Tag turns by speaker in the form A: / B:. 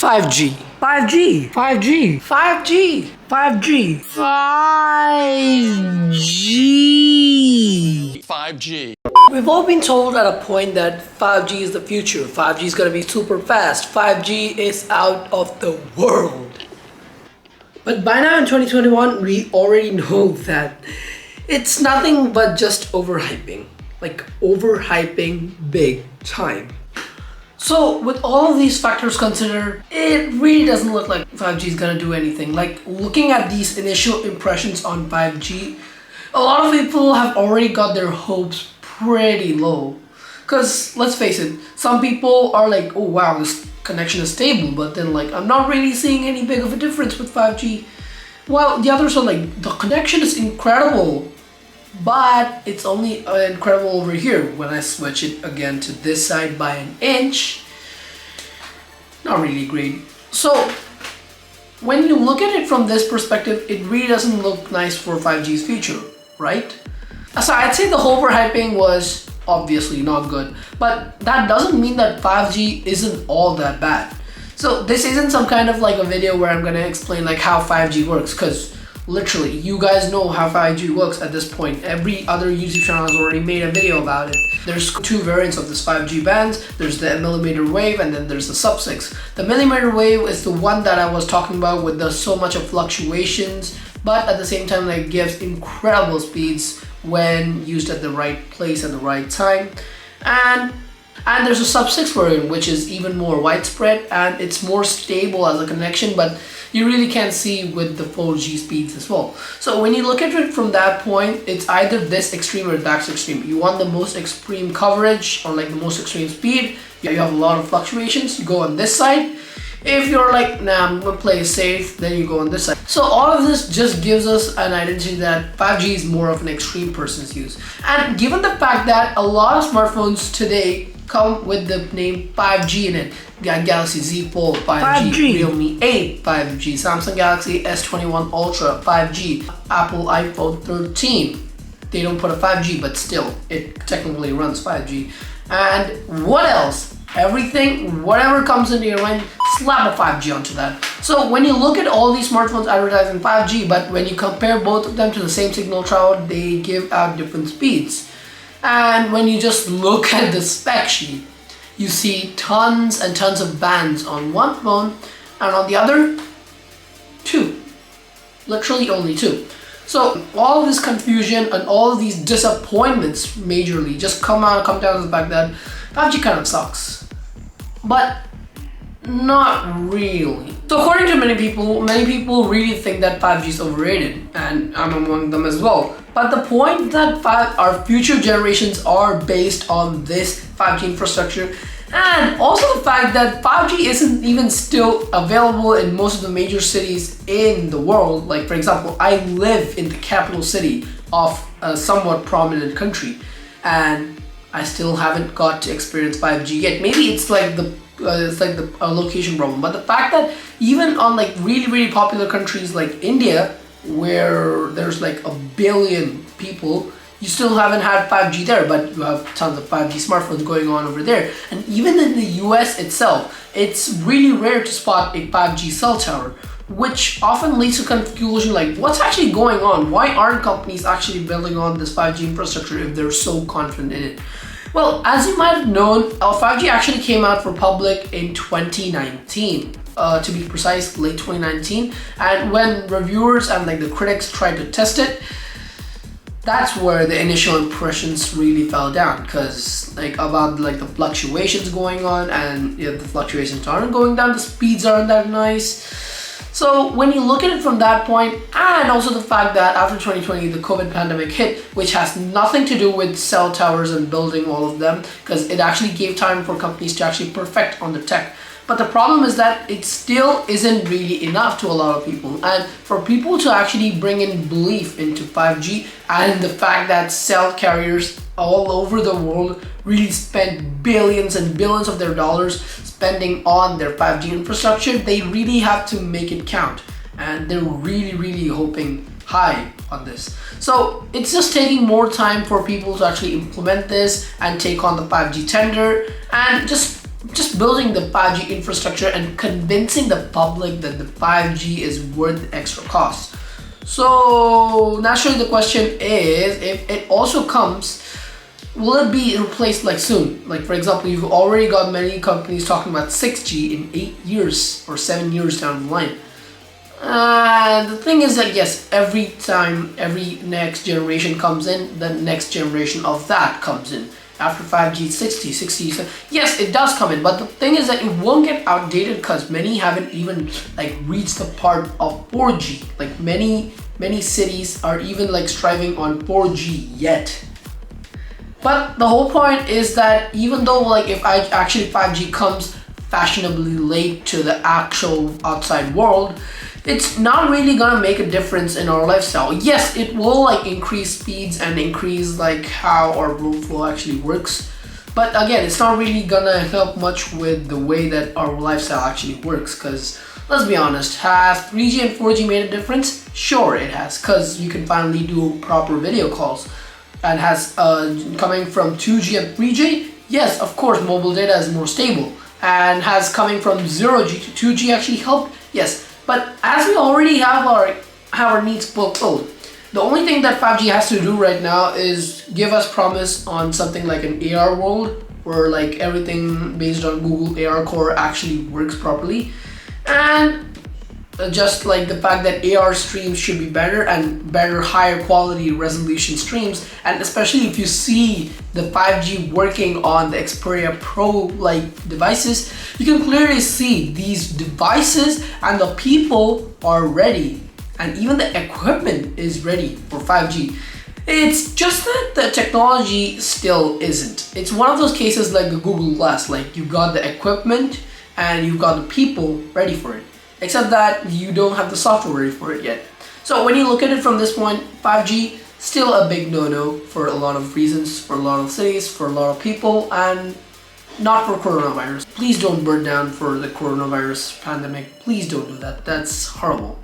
A: 5G.
B: 5G.
A: 5G.
B: 5G. 5G.
A: 5G.
C: 5G.
B: We've all been told at a point that 5G is the future. 5G is going to be super fast. 5G is out of the world. But by now in 2021, we already know that it's nothing but just overhyping. Like overhyping big time. So with all of these factors considered, it really doesn't look like 5G is gonna do anything. Like looking at these initial impressions on 5G, a lot of people have already got their hopes pretty low. Cause let's face it, some people are like, oh wow, this connection is stable, but then like, I'm not really seeing any big of a difference with 5G. While the others are like, the connection is incredible, but it's only incredible over here. When I switch it again to this side by an inch, not really great. So when you look at it from this perspective, it really doesn't look nice for 5G's future, right? So I'd say the overhyping was obviously not good, but that doesn't mean that 5G isn't all that bad. So this isn't some kind of like a video where I'm gonna explain like how 5G works, because literally, you guys know how 5G works at this point. Every other YouTube channel has already made a video about it. There's two variants of this 5G bands. There's the millimeter wave and then there's the sub-6. The millimeter wave is the one that I was talking about with the so much of fluctuations, but at the same time like gives incredible speeds when used at the right place at the right time. And there's a sub-6 version, which is even more widespread and it's more stable as a connection, but you really can't see with the 4G speeds as well. So when you look at it from that point, it's either this extreme or that extreme. You want the most extreme coverage or like the most extreme speed. You have a lot of fluctuations, you go on this side. If you're like, nah, I'm gonna play safe, then you go on this side. So all of this just gives us an identity that 5G is more of an extreme person's use. And given the fact that a lot of smartphones today come with the name 5G in it. Galaxy Z Fold 5G, Realme 8 5G, Samsung Galaxy S21 Ultra 5G, Apple iPhone 13. They don't put a 5G, but still, it technically runs 5G. And what else? Everything, whatever comes into your mind, slap a 5G onto that. So when you look at all these smartphones advertising 5G, but when you compare both of them to the same signal travel, they give out different speeds. And when you just look at the spec sheet, you see tons and tons of bands on one phone and on the other, two. Literally only two. So all of this confusion and all of these disappointments majorly just come down to the fact that 5G kind of sucks. But not really. So according to many people really think that 5G is overrated, and I'm among them as well. But the point that our future generations are based on this 5G infrastructure, and also the fact that 5G isn't even still available in most of the major cities in the world. Like for example, I live in the capital city of a somewhat prominent country, and I still haven't got to experience 5G yet. Maybe it's like the location problem, but the fact that even on like really popular countries like India, where there's like 1 billion people, you still haven't had 5G there, but you have tons of 5G smartphones going on over there. And even in the US itself, it's really rare to spot a 5G cell tower, which often leads to confusion like what's actually going on? Why aren't companies actually building on this 5G infrastructure if they're so confident in it? Well, as you might have known, 5G actually came out for public in 2019. To be precise, late 2019. And when reviewers and like the critics tried to test it, that's where the initial impressions really fell down, because like about like the fluctuations going on, and the fluctuations aren't going down, the speeds aren't that nice. So when you look at it from that point, and also the fact that after 2020 the COVID pandemic hit, which has nothing to do with cell towers and building all of them, because it actually gave time for companies to actually perfect on the tech. But the problem is that it still isn't really enough to a lot of people. And for people to actually bring in belief into 5G, and the fact that cell carriers all over the world really spend billions and billions of their dollars spending on their 5G infrastructure, they really have to make it count. And they're really hoping high on this. So it's just taking more time for people to actually implement this and take on the 5G tender, and just just building the 5G infrastructure and convincing the public that the 5G is worth the extra cost. So naturally the question is, if it also comes, will it be replaced like soon? Like for example, you've already got many companies talking about 6G in 8 years or 7 years down the line. The thing is that yes, every time every next generation comes in, the next generation of that comes in. After 5G, 60, yes, it does come in, but the thing is that it won't get outdated because many haven't even like reached the part of 4G. Like many cities are even like striving on 4G yet. But the whole point is that even though like if actually 5G comes fashionably late to the actual outside world, it's not really gonna make a difference in our lifestyle. Yes, it will like increase speeds and increase like how our workflow actually works. But again, it's not really gonna help much with the way that our lifestyle actually works. Because let's be honest, has 3G and 4G made a difference? Sure it has, because you can finally do proper video calls. And has coming from 2G and 3G, yes, of course, mobile data is more stable. And has coming from 0G to 2G actually helped? Yes. But as we already have our needs fulfilled, the only thing that 5G has to do right now is give us promise on something like an AR world, where like everything based on Google AR Core actually works properly, and just like the fact that AR streams should be better and better, higher quality resolution streams. And especially if you see the 5G working on the Xperia Pro like devices, you can clearly see these devices and the people are ready, and even the equipment is ready for 5G. It's just that the technology still isn't. It's one of those cases like the Google Glass, like you've got the equipment and you've got the people ready for it. Except that you don't have the software ready for it yet. So when you look at it from this point, 5G, still a big no-no for a lot of reasons, for a lot of cities, for a lot of people, and not for coronavirus. Please don't burn down for the coronavirus pandemic. Please don't do that. That's horrible.